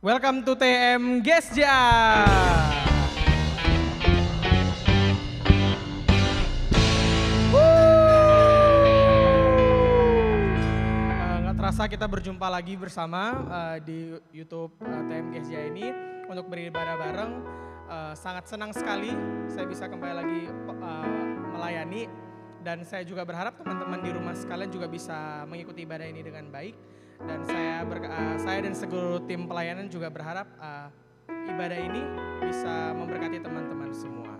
Welcome to TM Gesja. Nggak terasa kita berjumpa lagi bersama di YouTube TM Gesja ini untuk beribadah bareng. Sangat senang sekali saya bisa kembali lagi melayani dan saya juga berharap teman-teman di rumah sekalian juga bisa mengikuti ibadah ini dengan baik. Dan saya dan seluruh tim pelayanan juga berharap ibadah ini bisa memberkati teman-teman semua.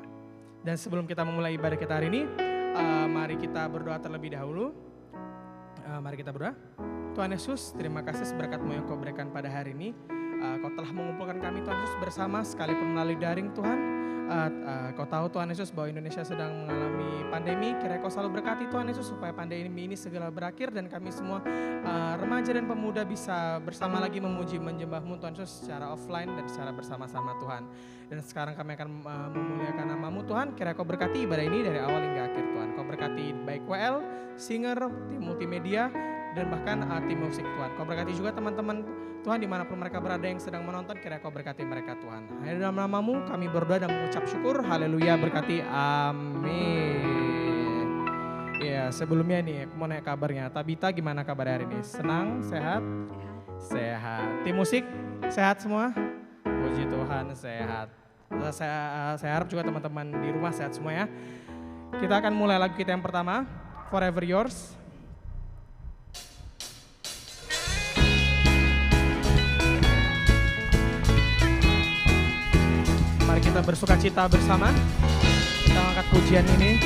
Dan sebelum kita memulai ibadah kita hari ini, mari kita berdoa terlebih dahulu. Mari kita berdoa. Tuhan Yesus, terima kasih berkat-Mu yang Kau berikan pada hari ini. Kau telah mengumpulkan kami Tuhan Yesus bersama sekalipun melalui daring Tuhan. Kau tahu Tuhan Yesus bahwa Indonesia sedang mengalami pandemi. Kiranya Kau selalu berkati Tuhan Yesus supaya pandemi ini segera berakhir dan kami semua remaja dan pemuda bisa bersama lagi memuji menjembah-Mu Tuhan Yesus secara offline dan secara bersama-sama Tuhan. Dan sekarang kami akan memuliakan nama-Mu Tuhan. Kiranya Kau berkati ibadah ini dari awal hingga akhir Tuhan. Kau berkati baik WL, singer, tim multimedia dan bahkan tim musik Tuhan. Kau berkati juga teman-teman Tuhan dimanapun mereka berada yang sedang menonton, kiranya Kau berkati mereka Tuhan. Hanya dalam nama-Mu kami berdoa dan mengucap syukur, haleluya, berkati, amin. Ya sebelumnya nih aku mau nanya kabarnya, Tabita gimana kabar hari ini? Senang, sehat? Sehat. Tim musik sehat semua? Puji Tuhan sehat. Saya harap juga teman-teman di rumah sehat semua ya. Kita akan mulai lagu kita yang pertama, Forever Yours. Mari kita bersuka cita bersama. Kita angkat pujian ini.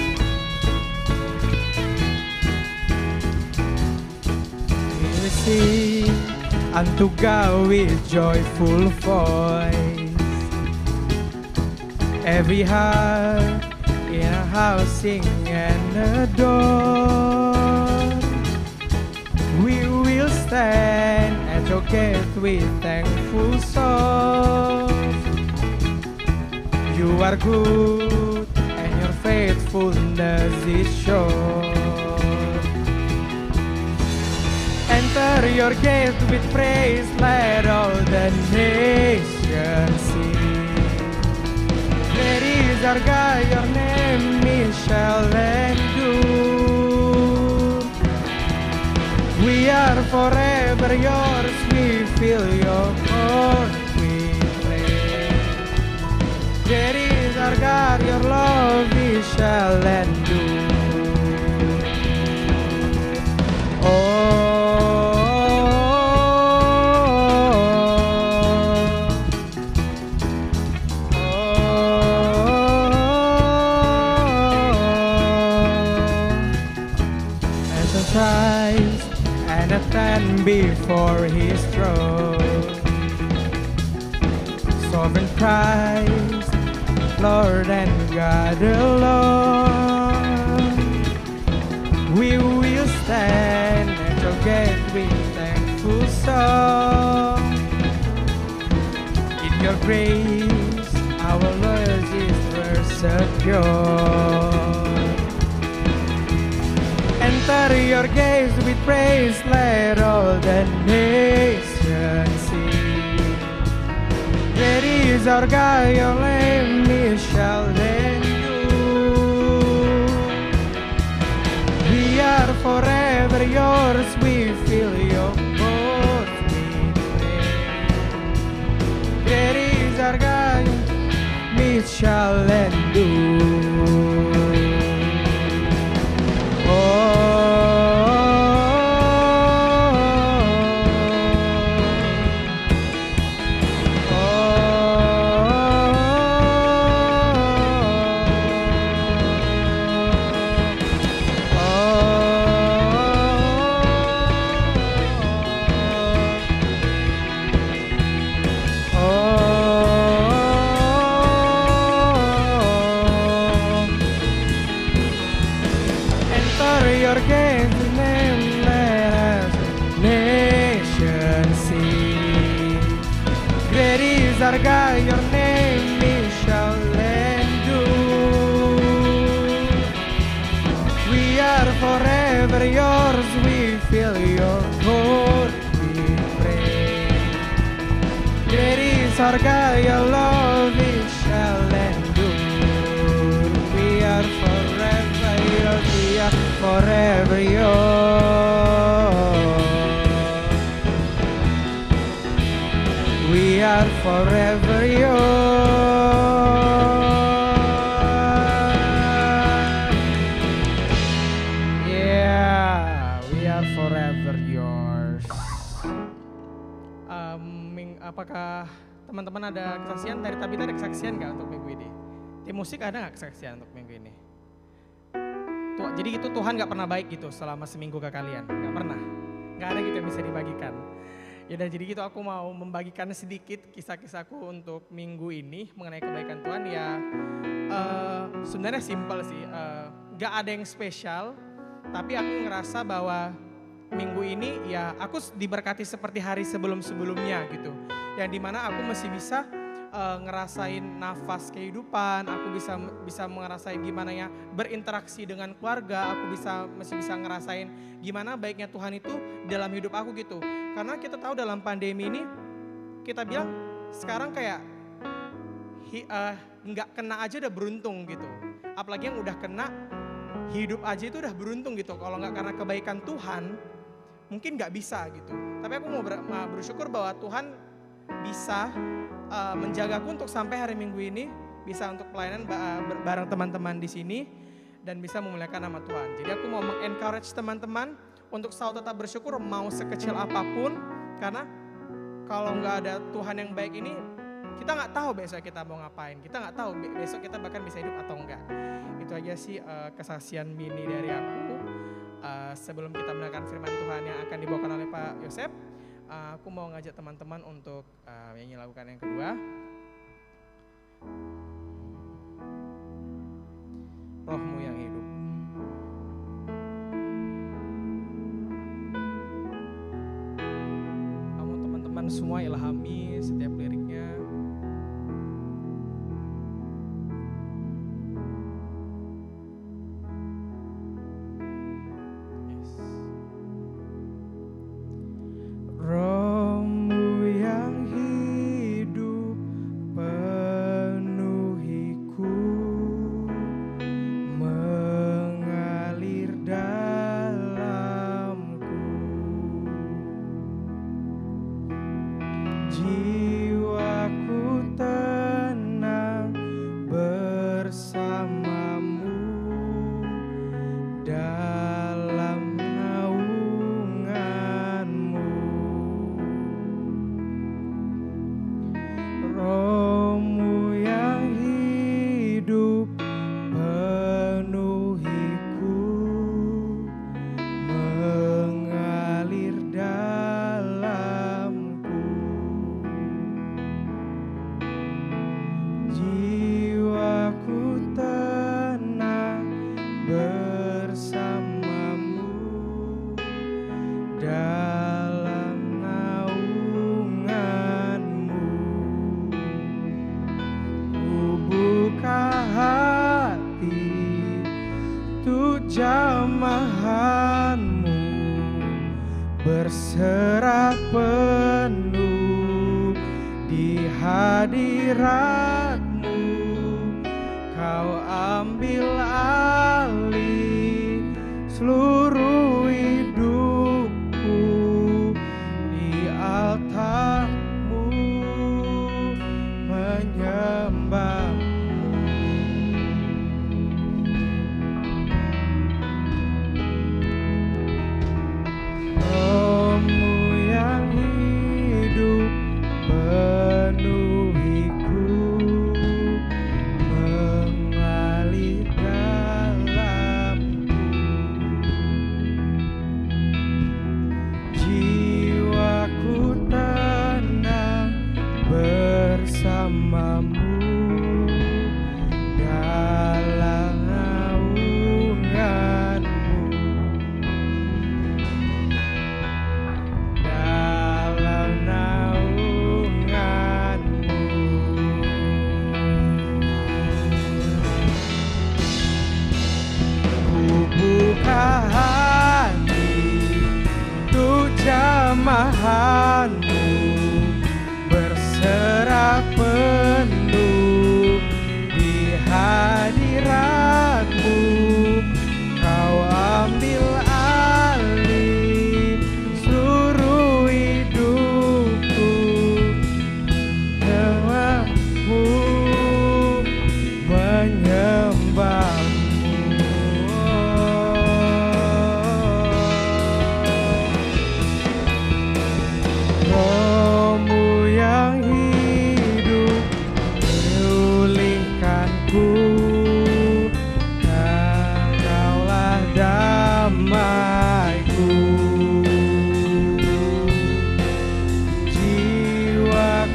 We sing unto God with joyful voice. Every heart in a house sing and adore. We will stand at your gate with thankful souls. You are good and your faithfulness is sure. Enter your gate with praise, let all the nations sing. Great is our God, your name is shall endure. We are forever yours, we fill your court with praise. Great is our God, your love we shall endure. As a Christ and a stand before his throne, sovereign Christ, Lord and God alone, we will stand at your gate with thankful song. In your grace, our loyalties were secure. Enter your gates with praise, let all the nations sing. Great is our God, your name is shall endure. We are forever yours, we fill your court with praise. Great is our God, we shall endure. Our God, your name is shall endure. We are forever yours, we fill your court with praise. Great sorga, your love it shall endure. We are forever yours, we are forever yours. We are forever yours. Yeah, we are forever yours. Apakah teman-teman ada kesaksian? Dari Tabita ada kesaksian nggak untuk minggu ini? Tim musik ada nggak kesaksian untuk minggu ini? Jadi itu Tuhan nggak pernah baik gitu selama seminggu ke kalian? Nggak pernah? Nggak ada gitu yang bisa dibagikan? Yaudah, jadi gitu aku mau membagikan sedikit kisah-kisahku untuk minggu ini mengenai kebaikan Tuhan. Ya sebenarnya simpel sih, gak ada yang spesial, tapi aku ngerasa bahwa minggu ini ya aku diberkati seperti hari sebelum-sebelumnya gitu. Yang dimana aku masih bisa ngerasain nafas kehidupan, aku bisa ngerasain gimana ya berinteraksi dengan keluarga, aku masih bisa ngerasain gimana baiknya Tuhan itu dalam hidup aku gitu. Karena kita tahu dalam pandemi ini kita bilang sekarang kayak nggak kena aja udah beruntung gitu. Apalagi yang udah kena hidup aja itu udah beruntung gitu. Kalau nggak karena kebaikan Tuhan mungkin nggak bisa gitu. Tapi aku mau bersyukur bahwa Tuhan bisa menjagaku untuk sampai hari Minggu ini, bisa untuk pelayanan bareng teman-teman di sini dan bisa memuliakan nama Tuhan. Jadi aku mau mengencourage teman-teman untuk selalu tetap bersyukur mau sekecil apapun, karena kalau nggak ada Tuhan yang baik ini, kita nggak tahu besok kita mau ngapain, kita nggak tahu besok kita bahkan bisa hidup atau enggak. Itu aja sih kesaksian mini dari aku. Sebelum kita mendengarkan firman Tuhan yang akan dibawakan oleh Pak Yosef, aku mau ngajak teman-teman untuk nyanyi lakukan yang kedua. Rohmu yang hidup. Kamu teman-teman semua ilhami setiap liriknya. Berserah penuh di hadirat-Mu, Kau ambil alih seluruh hidupku di altar-Mu menyembah-Mu. Rohmu yang hidup penuhiku.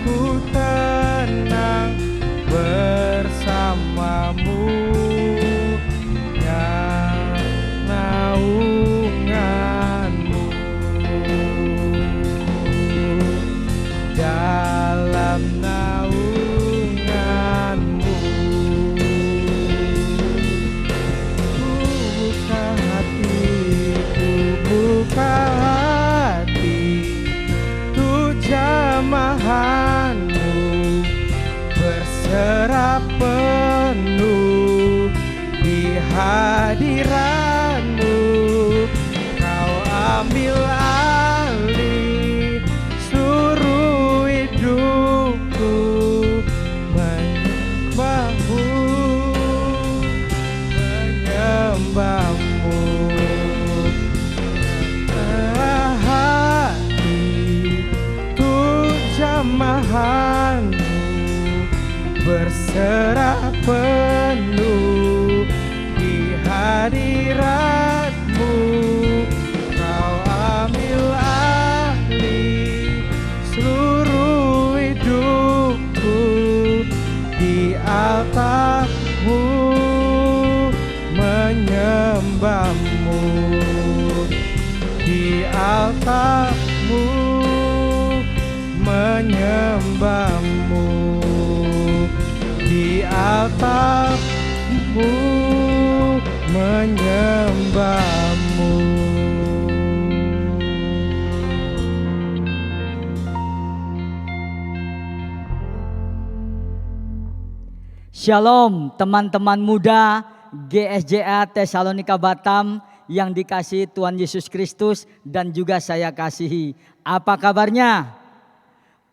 ku tenang bersamamu, ya naunganmu. Dalam naunganmu buka hatiku, buka hati, ku jamahanmu, berserah penuh di hadiratmu. Kau ambil alih seluruh hidupku, menyembahmu, menyembahmu. Hati ku jamahanmu, berserah penuh di hadiratmu. Kau ambil alih seluruh hidupku, di altarmu menyembahmu, di altarmu menyembahmu, di altarmu menyembahmu. Shalom teman-teman muda GSJA Tesalonika Batam yang dikasihi Tuhan Yesus Kristus dan juga saya kasihi. Apa kabarnya?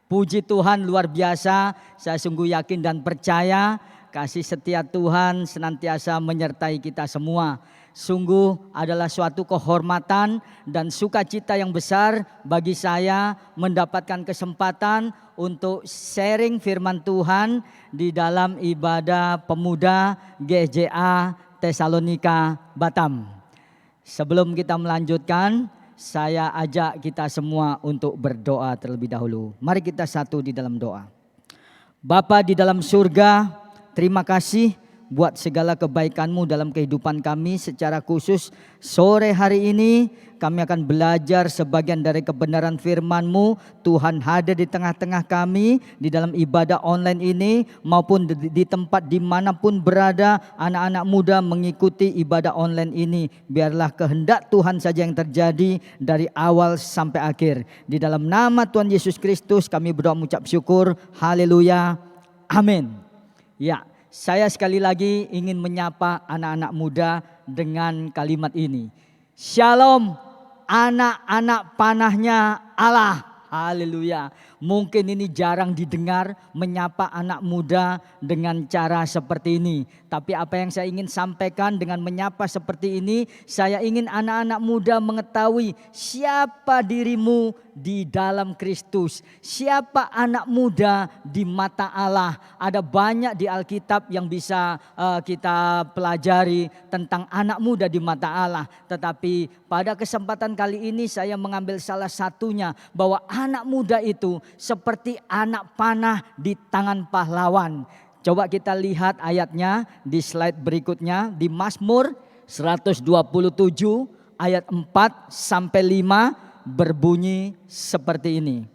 Puji Tuhan luar biasa, saya sungguh yakin dan percaya kasih setia Tuhan senantiasa menyertai kita semua. Sungguh adalah suatu kehormatan dan sukacita yang besar bagi saya mendapatkan kesempatan untuk sharing firman Tuhan di dalam ibadah pemuda GSJA Tesalonika Batam. Sebelum kita melanjutkan, saya ajak kita semua untuk berdoa terlebih dahulu. Mari kita satu di dalam doa. Bapa di dalam surga, terima kasih buat segala kebaikan-Mu dalam kehidupan kami. Secara khusus sore hari ini kami akan belajar sebagian dari kebenaran firman-Mu. Tuhan hadir di tengah-tengah kami di dalam ibadah online ini maupun di tempat dimanapun berada anak-anak muda mengikuti ibadah online ini. Biarlah kehendak Tuhan saja yang terjadi dari awal sampai akhir. Di dalam nama Tuhan Yesus Kristus kami berdoa mengucap syukur. Haleluya. Amin. Ya. Saya sekali lagi ingin menyapa anak-anak muda dengan kalimat ini. Shalom anak-anak panahnya Allah. Haleluya. Mungkin ini jarang didengar menyapa anak muda dengan cara seperti ini. Tapi apa yang saya ingin sampaikan dengan menyapa seperti ini, saya ingin anak-anak muda mengetahui siapa dirimu di dalam Kristus. Siapa anak muda di mata Allah. Ada banyak di Alkitab yang bisa kita pelajari tentang anak muda di mata Allah. Tetapi pada kesempatan kali ini saya mengambil salah satunya, bahwa anak muda itu seperti anak panah di tangan pahlawan. Coba kita lihat ayatnya di slide berikutnya, di Mazmur 127 ayat 4 sampai 5 berbunyi seperti ini.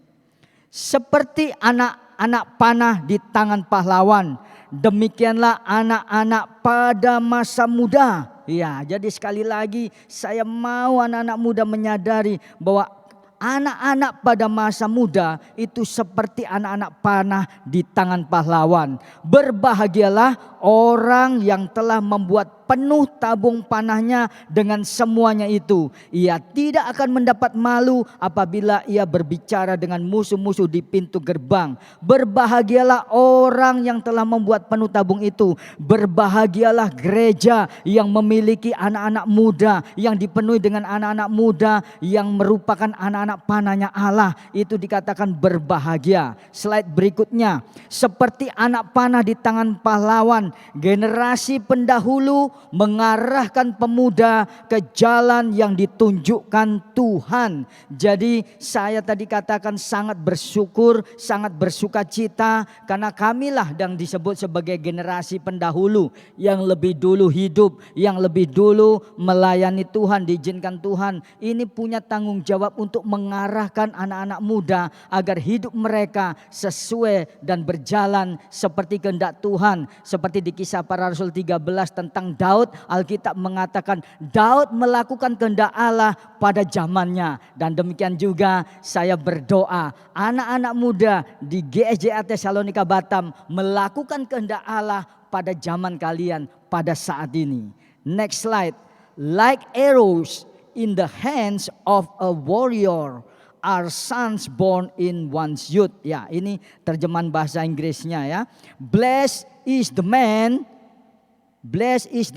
Seperti anak-anak panah di tangan pahlawan, demikianlah anak-anak pada masa muda. Ya, jadi sekali lagi saya mau anak-anak muda menyadari bahwa anak-anak pada masa muda itu seperti anak-anak panah di tangan pahlawan. Berbahagialah orang yang telah membuat penuh tabung panahnya dengan semuanya itu. Ia tidak akan mendapat malu apabila ia berbicara dengan musuh-musuh di pintu gerbang. Berbahagialah orang yang telah membuat penuh tabung itu. Berbahagialah gereja yang memiliki anak-anak muda, yang dipenuhi dengan anak-anak muda yang merupakan anak-anak panahnya Allah. Itu dikatakan berbahagia. Slide berikutnya. Seperti anak panah di tangan pahlawan, Tuhan. Generasi pendahulu mengarahkan pemuda ke jalan yang ditunjukkan Tuhan. Jadi saya tadi katakan sangat bersyukur, sangat bersuka cita karena kamilah yang disebut sebagai generasi pendahulu yang lebih dulu hidup, yang lebih dulu melayani Tuhan, diizinkan Tuhan. Ini punya tanggung jawab untuk mengarahkan anak-anak muda agar hidup mereka sesuai dan berjalan seperti kehendak Tuhan. Seperti di Kisah Para Rasul 13 tentang Daud, Alkitab mengatakan Daud melakukan kehendak Allah pada zamannya. Dan demikian juga saya berdoa anak-anak muda di GSJA Tesalonika Batam melakukan kehendak Allah pada zaman kalian pada saat ini. Next slide. Like arrows in the hands of a warrior are sons born in one's youth. Ya, ini terjemahan bahasa Inggrisnya ya. Blessed is the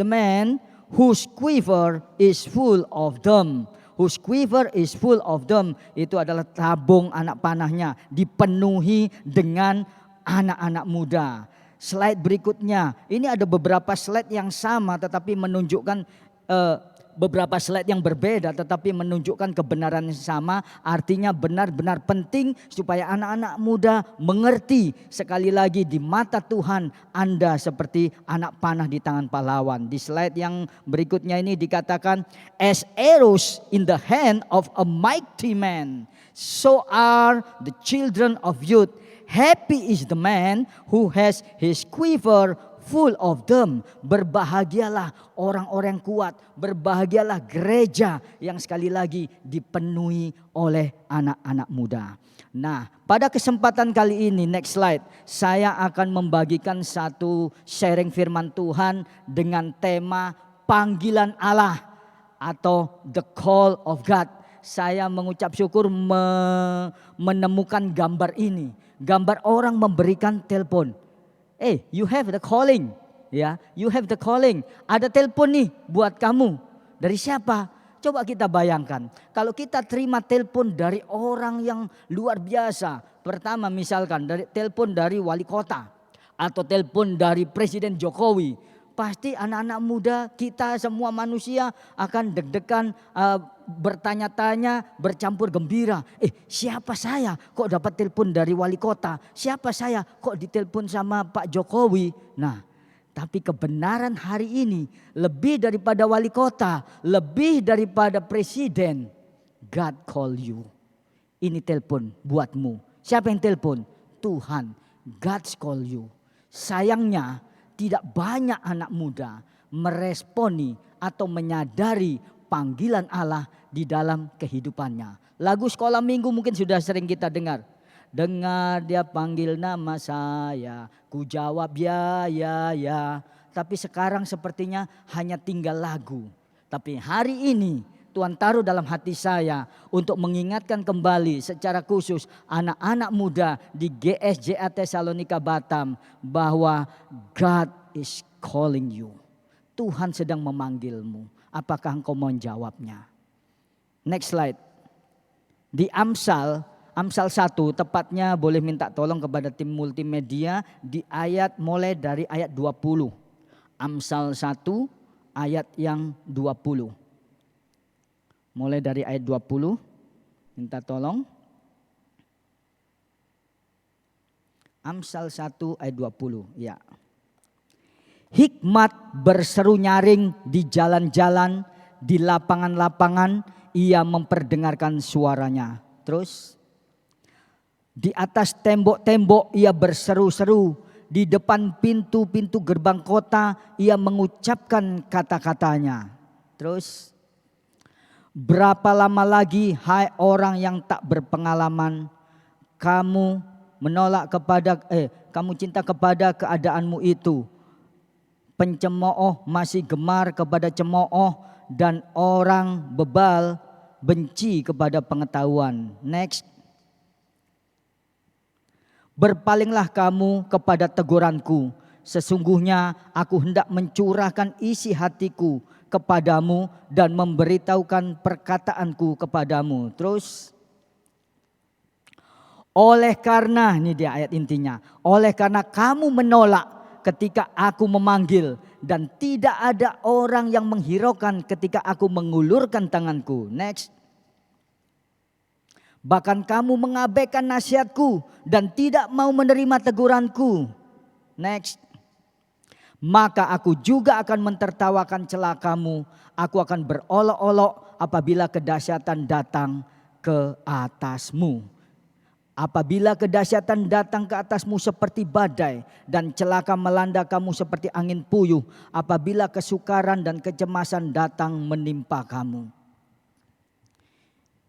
man whose quiver is full of them. Whose quiver is full of them. Itu adalah tabung anak panahnya, dipenuhi dengan anak-anak muda. Slide berikutnya, ini ada beberapa slide yang sama tetapi menunjukkan beberapa slide yang berbeda tetapi menunjukkan kebenaran yang sama. Artinya benar-benar penting supaya anak-anak muda mengerti sekali lagi di mata Tuhan Anda seperti anak panah di tangan pahlawan. Di slide yang berikutnya ini dikatakan as arrows in the hand of a mighty man, so are the children of youth. Happy is the man who has his quiver full of them. Berbahagialah orang-orang kuat, berbahagialah gereja yang sekali lagi dipenuhi oleh anak-anak muda. Nah, pada kesempatan kali ini, next slide, saya akan membagikan satu sharing firman Tuhan dengan tema panggilan Allah atau the call of God. Saya mengucap syukur menemukan gambar ini. Gambar orang memberikan telepon. You have the calling. Ya, you have the calling. Ada telepon nih buat kamu. Dari siapa? Coba kita bayangkan. Kalau kita terima telepon dari orang yang luar biasa. Pertama misalkan dari telepon dari wali kota. Atau telepon dari Presiden Jokowi. Pasti anak-anak muda, kita semua manusia akan deg-degan, bertanya-tanya, bercampur gembira. Siapa saya kok dapat telepon dari wali kota? Siapa saya kok ditelepon sama Pak Jokowi? Nah, tapi kebenaran hari ini lebih daripada wali kota, lebih daripada presiden. God call you. Ini telepon buatmu. Siapa yang telepon? Tuhan. God's call you. Sayangnya tidak banyak anak muda meresponi atau menyadari panggilan Allah di dalam kehidupannya. Lagu sekolah minggu mungkin sudah sering kita dengar. Dengar dia panggil nama saya, ku jawab ya, ya, ya. Tapi sekarang sepertinya hanya tinggal lagu. Tapi hari ini Tuhan taruh dalam hati saya untuk mengingatkan kembali secara khusus anak-anak muda di GSJA Tesalonika Batam bahwa God is calling you. Tuhan sedang memanggilmu. Apakah engkau mau menjawabnya? Next slide. Di Amsal 1, tepatnya boleh minta tolong kepada tim multimedia di mulai dari ayat 20. Amsal 1 ayat yang 20. Mulai dari ayat 20, minta tolong. Amsal 1 ayat 20, ya. Hikmat berseru nyaring di jalan-jalan, di lapangan-lapangan, ia memperdengarkan suaranya. Terus, di atas tembok-tembok ia berseru-seru, di depan pintu-pintu gerbang kota ia mengucapkan kata-katanya. Terus, berapa lama lagi hai orang yang tak berpengalaman, kamu menolak kamu cinta kepada keadaanmu itu. Pencemooh masih gemar kepada cemooh dan orang bebal benci kepada pengetahuan. Next. Berpalinglah kamu kepada teguranku. Sesungguhnya aku hendak mencurahkan isi hatiku kepadamu dan memberitahukan perkataanku kepadamu. Terus, oleh karena, ini dia ayat intinya. Oleh karena kamu menolak ketika aku memanggil, dan tidak ada orang yang menghiraukan ketika aku mengulurkan tanganku. Next. Bahkan kamu mengabaikan nasihatku dan tidak mau menerima teguranku. Next. Maka aku juga akan mentertawakan celah kamu. Aku akan berolok-olok apabila kedahsyatan datang ke atasmu. Apabila kedahsyatan datang ke atasmu seperti badai dan celaka melanda kamu seperti angin puyuh, apabila kesukaran dan kecemasan datang menimpa kamu.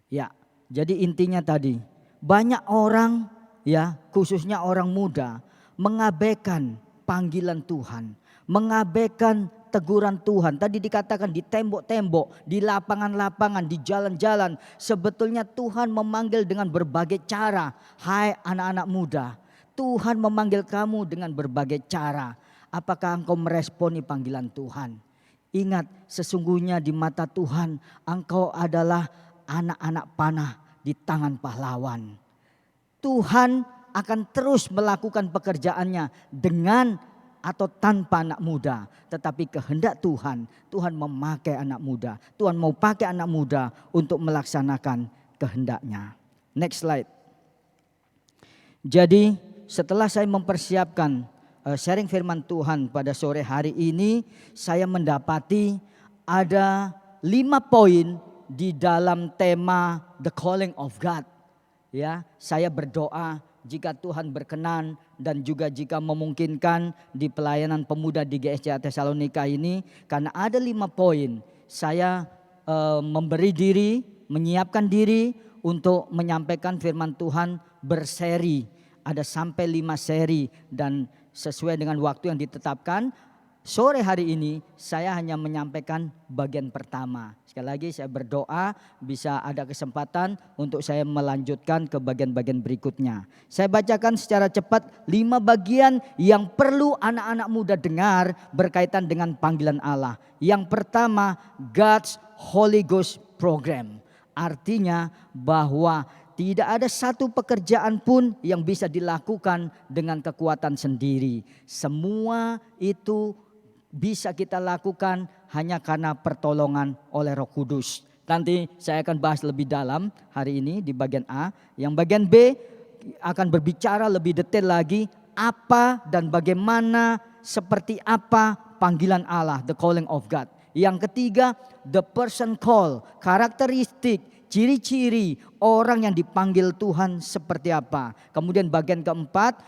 Ya, jadi intinya tadi, banyak orang ya, khususnya orang muda mengabaikan panggilan Tuhan, mengabaikan teguran Tuhan. Tadi dikatakan di tembok-tembok, di lapangan-lapangan, di jalan-jalan. Sebetulnya Tuhan memanggil dengan berbagai cara. Hai anak-anak muda, Tuhan memanggil kamu dengan berbagai cara. Apakah engkau meresponi panggilan Tuhan? Ingat, sesungguhnya di mata Tuhan engkau adalah anak-anak panah di tangan pahlawan. Tuhan akan terus melakukan pekerjaannya dengan atau tanpa anak muda. Tetapi kehendak Tuhan, Tuhan memakai anak muda. Tuhan mau pakai anak muda untuk melaksanakan kehendaknya. Next slide. Jadi setelah saya mempersiapkan sharing firman Tuhan pada sore hari ini, saya mendapati ada 5 poin di dalam tema The Calling of God. Ya, saya berdoa jika Tuhan berkenan dan juga jika memungkinkan di pelayanan pemuda di GSJA Tesalonika ini, karena ada 5 poin, saya memberi diri, menyiapkan diri untuk menyampaikan firman Tuhan berseri. Ada sampai 5 seri dan sesuai dengan waktu yang ditetapkan, sore hari ini saya hanya menyampaikan bagian pertama. Sekali lagi saya berdoa bisa ada kesempatan untuk saya melanjutkan ke bagian-bagian berikutnya. Saya bacakan secara cepat 5 bagian yang perlu anak-anak muda dengar berkaitan dengan panggilan Allah. Yang pertama, God's Holy Ghost Program. Artinya bahwa tidak ada satu pekerjaan pun yang bisa dilakukan dengan kekuatan sendiri. Semua itu bisa kita lakukan hanya karena pertolongan oleh Roh Kudus. Nanti saya akan bahas lebih dalam hari ini di bagian A. Yang bagian B akan berbicara lebih detail lagi apa dan bagaimana, seperti apa panggilan Allah, the calling of God. Yang ketiga, the person call, karakteristik, ciri-ciri orang yang dipanggil Tuhan seperti apa. Kemudian bagian keempat,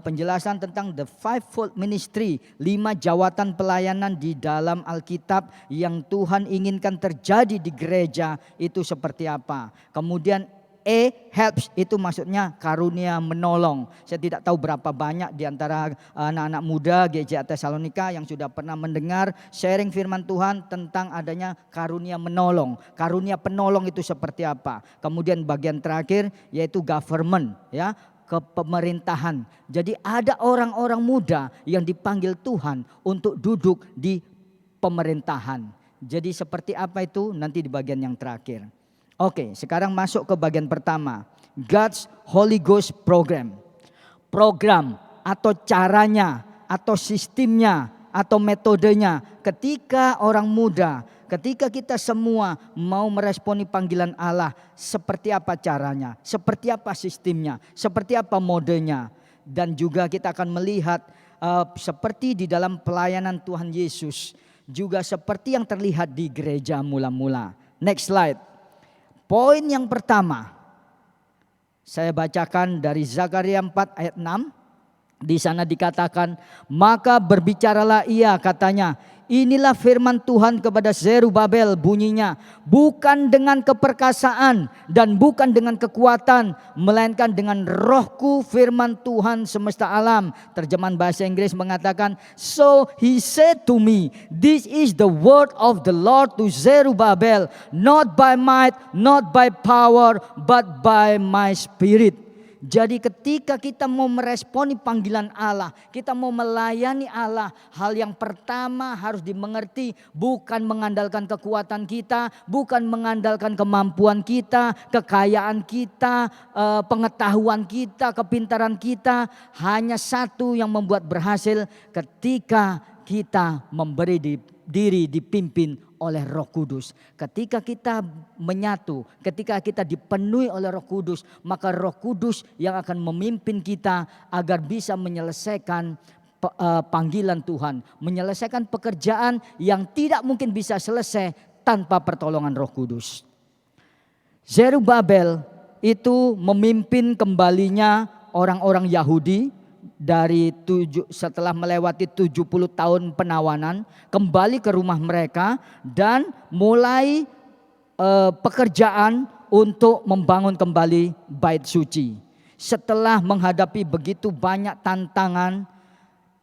penjelasan tentang the fivefold ministry, 5 jawatan pelayanan di dalam Alkitab yang Tuhan inginkan terjadi di gereja itu seperti apa. Kemudian helps itu maksudnya karunia menolong. Saya tidak tahu berapa banyak di antara anak-anak muda GSJA Tesalonika yang sudah pernah mendengar sharing firman Tuhan tentang adanya karunia menolong. Karunia penolong itu seperti apa. Kemudian bagian terakhir yaitu government, ya, kepemerintahan. Jadi ada orang-orang muda yang dipanggil Tuhan untuk duduk di pemerintahan. Jadi seperti apa itu nanti di bagian yang terakhir. Oke, sekarang masuk ke bagian pertama. God's Holy Ghost Program. Program atau caranya atau sistemnya atau metodenya ketika orang muda, ketika kita semua mau meresponi panggilan Allah, seperti apa caranya, seperti apa sistemnya, seperti apa modenya. Dan juga kita akan melihat seperti di dalam pelayanan Tuhan Yesus, juga seperti yang terlihat di gereja mula-mula. Next slide. Poin yang pertama, saya bacakan dari Zakaria 4 ayat 6. Di sana dikatakan, maka berbicaralah ia, katanya, inilah firman Tuhan kepada Zerubabel, bunyinya, bukan dengan keperkasaan dan bukan dengan kekuatan, melainkan dengan rohku, firman Tuhan semesta alam. Terjemahan bahasa Inggris mengatakan, so he said to me, this is the word of the Lord to Zerubabel, not by might, not by power, but by my spirit. Jadi ketika kita mau meresponi panggilan Allah, kita mau melayani Allah, hal yang pertama harus dimengerti bukan mengandalkan kekuatan kita, bukan mengandalkan kemampuan kita, kekayaan kita, pengetahuan kita, kepintaran kita. Hanya satu yang membuat berhasil ketika kita memberi diri dipimpin oleh Roh Kudus. Ketika kita menyatu, ketika kita dipenuhi oleh Roh Kudus, maka Roh Kudus yang akan memimpin kita agar bisa menyelesaikan panggilan Tuhan, menyelesaikan pekerjaan yang tidak mungkin bisa selesai tanpa pertolongan Roh Kudus. Zerubabel itu memimpin kembalinya orang-orang Yahudi setelah melewati 70 tahun penawanan, kembali ke rumah mereka dan mulai pekerjaan untuk membangun kembali bait suci. Setelah menghadapi begitu banyak tantangan,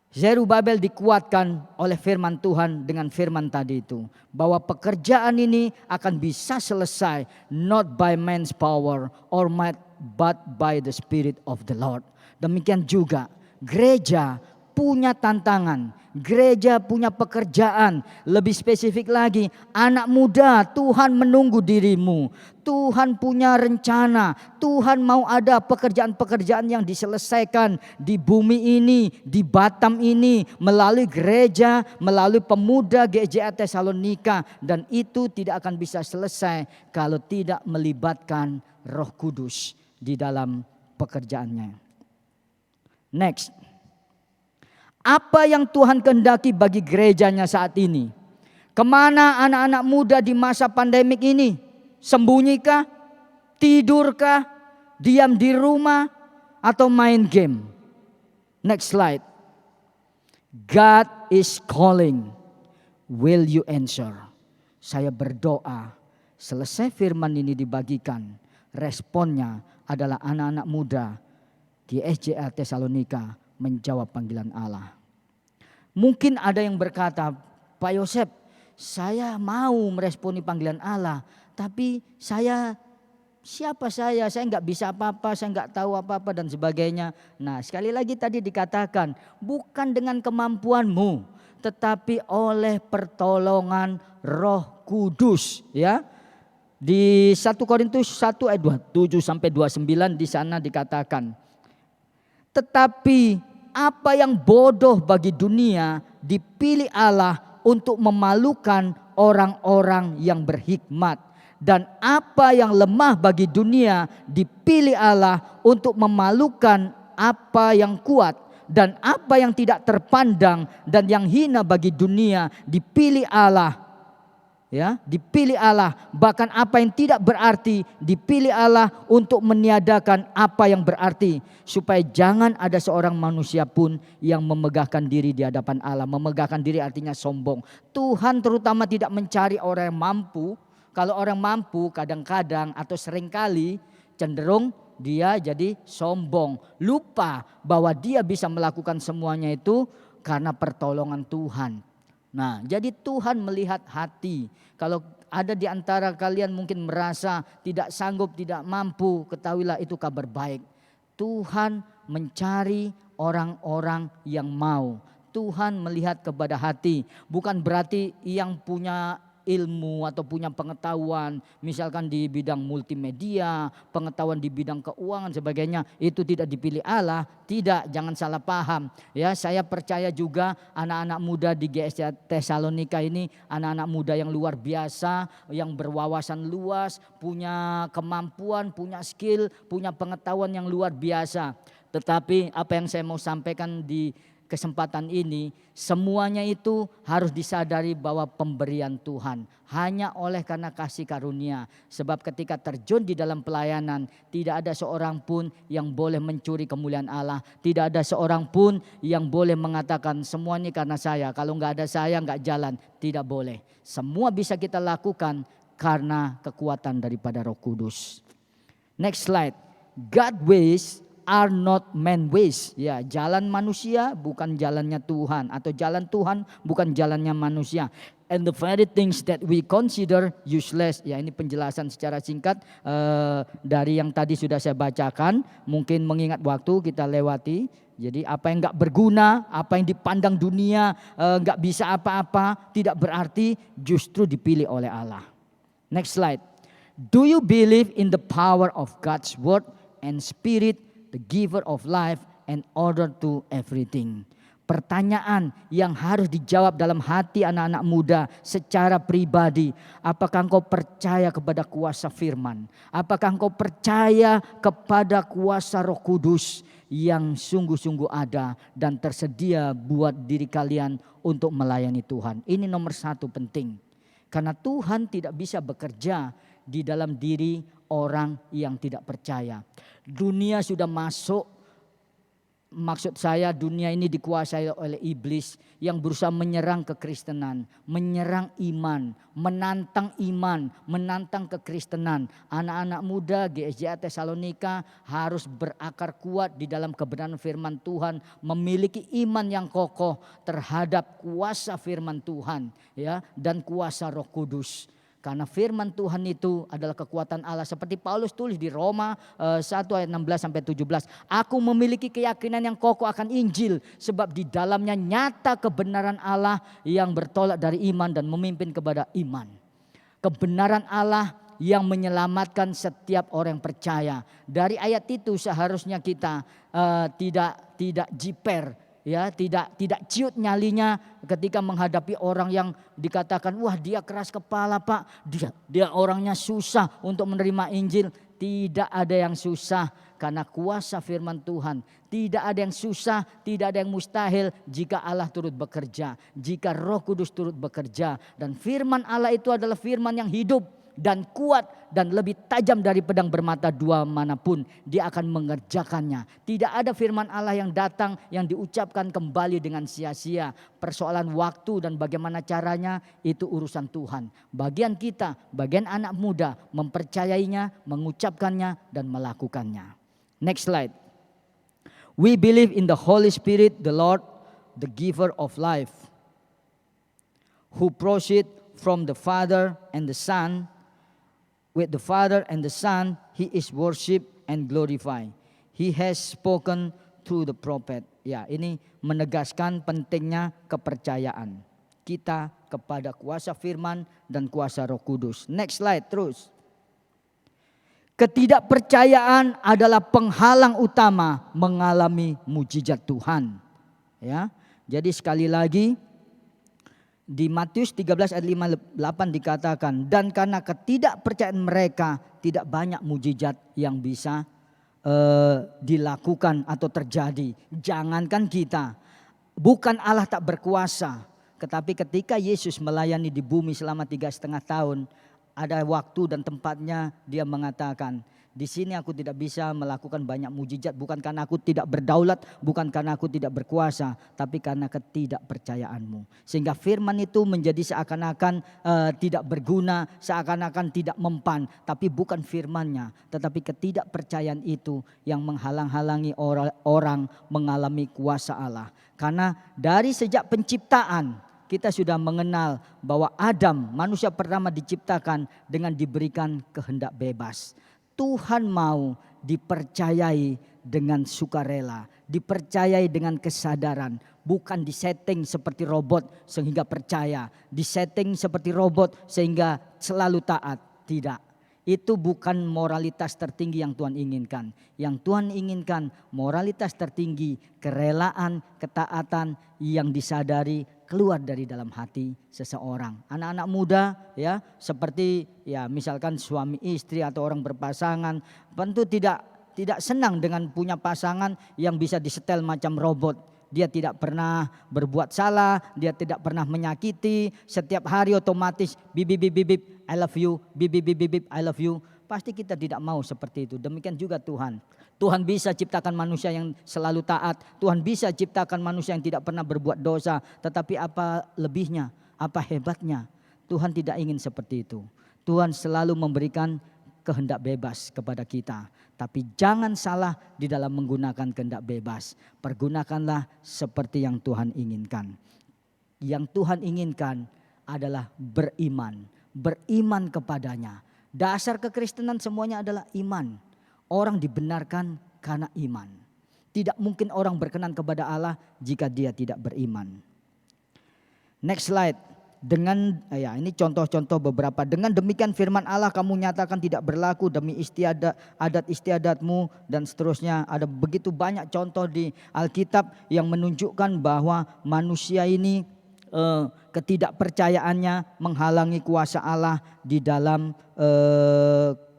Zerubabel dikuatkan oleh firman Tuhan dengan firman tadi itu, bahwa pekerjaan ini akan bisa selesai not by man's power or might but by the Spirit of the Lord. Demikian juga gereja punya tantangan, gereja punya pekerjaan. Lebih spesifik lagi, anak muda, Tuhan menunggu dirimu. Tuhan punya rencana, Tuhan mau ada pekerjaan-pekerjaan yang diselesaikan di bumi ini, di Batam ini, melalui gereja, melalui pemuda GSJA Tesalonika. Dan itu tidak akan bisa selesai kalau tidak melibatkan Roh Kudus di dalam pekerjaannya. Next, apa yang Tuhan kehendaki bagi gerejanya saat ini? Kemana anak-anak muda di masa pandemik ini? Sembunyikah? Tidurkah? Diam di rumah? Atau main game? Next slide. God is calling. Will you answer? Saya berdoa selesai firman ini dibagikan, responnya adalah anak-anak muda di GSJA Tesalonika menjawab panggilan Allah. Mungkin ada yang berkata, Pak Yosef, saya mau meresponi panggilan Allah, tapi siapa saya nggak bisa apa-apa, saya nggak tahu apa-apa dan sebagainya. Nah, sekali lagi tadi dikatakan, bukan dengan kemampuanmu, tetapi oleh pertolongan Roh Kudus, ya. Di 1 Korintus 1 ayat 27 sampai 29 di sana dikatakan, tetapi apa yang bodoh bagi dunia dipilih Allah untuk memalukan orang-orang yang berhikmat. Dan apa yang lemah bagi dunia dipilih Allah untuk memalukan apa yang kuat. Dan apa yang tidak terpandang dan yang hina bagi dunia dipilih Allah. Ya, dipilih Allah, bahkan apa yang tidak berarti dipilih Allah untuk meniadakan apa yang berarti, supaya jangan ada seorang manusia pun yang memegahkan diri di hadapan Allah. Memegahkan diri artinya sombong. Tuhan terutama tidak mencari orang yang mampu. Kalau orang mampu kadang-kadang atau seringkali cenderung dia jadi sombong, lupa bahwa dia bisa melakukan semuanya itu karena pertolongan Tuhan. Nah, jadi Tuhan melihat hati. Kalau ada di antara kalian mungkin merasa tidak sanggup, tidak mampu, ketahuilah itu kabar baik. Tuhan mencari orang-orang yang mau. Tuhan melihat kepada hati. Bukan berarti yang punya ilmu atau punya pengetahuan, misalkan di bidang multimedia, pengetahuan di bidang keuangan sebagainya, itu tidak dipilih Allah. Tidak, jangan salah paham. Ya, saya percaya juga anak-anak muda di GSJA Tesalonika ini anak-anak muda yang luar biasa, yang berwawasan luas, punya kemampuan, punya skill, punya pengetahuan yang luar biasa. Tetapi apa yang saya mau sampaikan di kesempatan ini, semuanya itu harus disadari bahwa pemberian Tuhan hanya oleh karena kasih karunia. Sebab ketika terjun di dalam pelayanan, tidak ada seorang pun yang boleh mencuri kemuliaan Allah. Tidak ada seorang pun yang boleh mengatakan semua ini karena saya, kalau nggak ada saya nggak jalan. Tidak boleh. Semua bisa kita lakukan karena kekuatan daripada Roh Kudus. Next slide. God ways are not man ways. Ya, jalan manusia bukan jalannya Tuhan, atau jalan Tuhan bukan jalannya manusia. And the very things that we consider useless. Ya, ini penjelasan secara singkat dari yang tadi sudah saya bacakan. Mungkin mengingat waktu kita lewati. Jadi apa yang enggak berguna, apa yang dipandang dunia enggak bisa apa-apa, tidak berarti, justru dipilih oleh Allah. Next slide. Do you believe in the power of God's word and spirit, the giver of life and order to everything? Pertanyaan yang harus dijawab dalam hati anak-anak muda secara pribadi. Apakah engkau percaya kepada kuasa firman? Apakah engkau percaya kepada kuasa Roh Kudus yang sungguh-sungguh ada dan tersedia buat diri kalian untuk melayani Tuhan? Ini nomor satu penting. Karena Tuhan tidak bisa bekerja di dalam diri orang yang tidak percaya. Dunia sudah masuk. Maksud saya dunia ini dikuasai oleh iblis yang berusaha menyerang kekristenan, menyerang iman, menantang kekristenan. Anak-anak muda GSJA Tesalonika harus berakar kuat di dalam kebenaran firman Tuhan, memiliki iman yang kokoh terhadap kuasa firman Tuhan, ya, dan kuasa Roh Kudus. Karena firman Tuhan itu adalah kekuatan Allah. Seperti Paulus tulis di Roma 1 ayat 16-17. Aku memiliki keyakinan yang kokoh akan Injil. Sebab di dalamnya nyata kebenaran Allah yang bertolak dari iman dan memimpin kepada iman. Kebenaran Allah yang menyelamatkan setiap orang yang percaya. Dari ayat itu seharusnya kita tidak jiper. Ya, tidak ciut nyalinya ketika menghadapi orang yang dikatakan, wah dia keras kepala Pak, dia orangnya susah untuk menerima Injil. Tidak ada yang susah karena kuasa firman Tuhan. Tidak ada yang susah, tidak ada yang mustahil jika Allah turut bekerja, jika Roh Kudus turut bekerja. Dan firman Allah itu adalah firman yang hidup dan kuat dan lebih tajam dari pedang bermata dua manapun. Dia akan mengerjakannya. Tidak ada firman Allah yang datang yang diucapkan kembali dengan sia-sia. Persoalan waktu dan bagaimana caranya itu urusan Tuhan. Bagian kita, bagian anak muda mempercayainya, mengucapkannya dan melakukannya. Next slide. We believe in the Holy Spirit, the Lord, the giver of life, who proceed from the Father and the Son. With the Father and the Son, He is worshipped and glorified. He has spoken through the prophet. Ya, ini menegaskan pentingnya kepercayaan kita kepada kuasa firman dan kuasa Roh Kudus. Next slide terus. Ketidakpercayaan adalah penghalang utama mengalami mujizat Tuhan. Ya, jadi sekali lagi di Matius 13 ayat 58 dikatakan, dan karena ketidakpercayaan mereka tidak banyak mujizat yang bisa dilakukan atau terjadi. Jangankan kita, bukan Allah tak berkuasa, tetapi ketika Yesus melayani di bumi selama 3,5 tahun, ada waktu dan tempatnya dia mengatakan, di sini aku tidak bisa melakukan banyak mujizat, bukan karena aku tidak berdaulat, bukan karena aku tidak berkuasa, tapi karena ketidakpercayaanmu. Sehingga firman itu menjadi seakan-akan tidak berguna, seakan-akan tidak mempan, tapi bukan firmannya, tetapi ketidakpercayaan itu yang menghalang-halangi orang mengalami kuasa Allah. Karena dari sejak penciptaan kita sudah mengenal bahwa Adam, manusia pertama diciptakan dengan diberikan kehendak bebas. Tuhan mau dipercayai dengan sukarela, dipercayai dengan kesadaran, bukan disetting seperti robot sehingga percaya, disetting seperti robot sehingga selalu taat. Tidak, itu bukan moralitas tertinggi yang Tuhan inginkan. Yang Tuhan inginkan moralitas tertinggi, kerelaan, ketaatan yang disadari keluar dari dalam hati seseorang. Anak-anak muda ya, seperti ya misalkan suami istri atau orang berpasangan, tentu tidak senang dengan punya pasangan yang bisa disetel macam robot. Dia tidak pernah berbuat salah, dia tidak pernah menyakiti, setiap hari otomatis bip bip bip bip I love you, bip bip bip bip I love you. Pasti kita tidak mau seperti itu. Demikian juga Tuhan. Tuhan bisa ciptakan manusia yang selalu taat. Tuhan bisa ciptakan manusia yang tidak pernah berbuat dosa. Tetapi apa lebihnya? Apa hebatnya? Tuhan tidak ingin seperti itu. Tuhan selalu memberikan kehendak bebas kepada kita. Tapi jangan salah di dalam menggunakan kehendak bebas. Pergunakanlah seperti yang Tuhan inginkan. Yang Tuhan inginkan adalah beriman. Beriman kepadanya. Dasar kekristenan semuanya adalah iman. Orang dibenarkan karena iman. Tidak mungkin orang berkenan kepada Allah jika dia tidak beriman. Next slide. Ini contoh-contoh beberapa. Dengan demikian firman Allah kamu nyatakan tidak berlaku demi adat istiadatmu dan seterusnya. Ada begitu banyak contoh di Alkitab yang menunjukkan bahwa manusia ini ketidakpercayaannya menghalangi kuasa Allah di dalam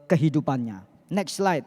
kehidupannya. Next slide.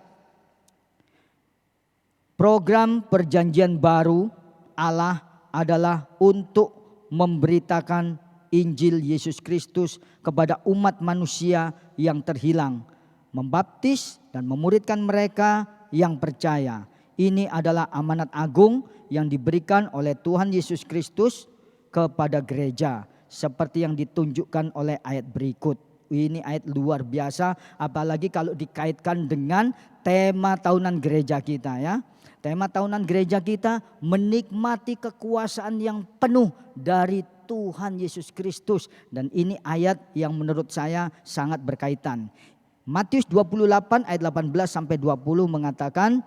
Program perjanjian baru Allah adalah untuk memberitakan Injil Yesus Kristus kepada umat manusia yang terhilang, membaptis dan memuridkan mereka yang percaya. Ini adalah amanat agung yang diberikan oleh Tuhan Yesus Kristus kepada gereja, seperti yang ditunjukkan oleh ayat berikut. Ini ayat luar biasa, apalagi kalau dikaitkan dengan tema tahunan gereja kita ya. Tema tahunan gereja kita menikmati kekuasaan yang penuh dari Tuhan Yesus Kristus. Dan ini ayat yang menurut saya sangat berkaitan. Matius 28 ayat 18 sampai 20 mengatakan,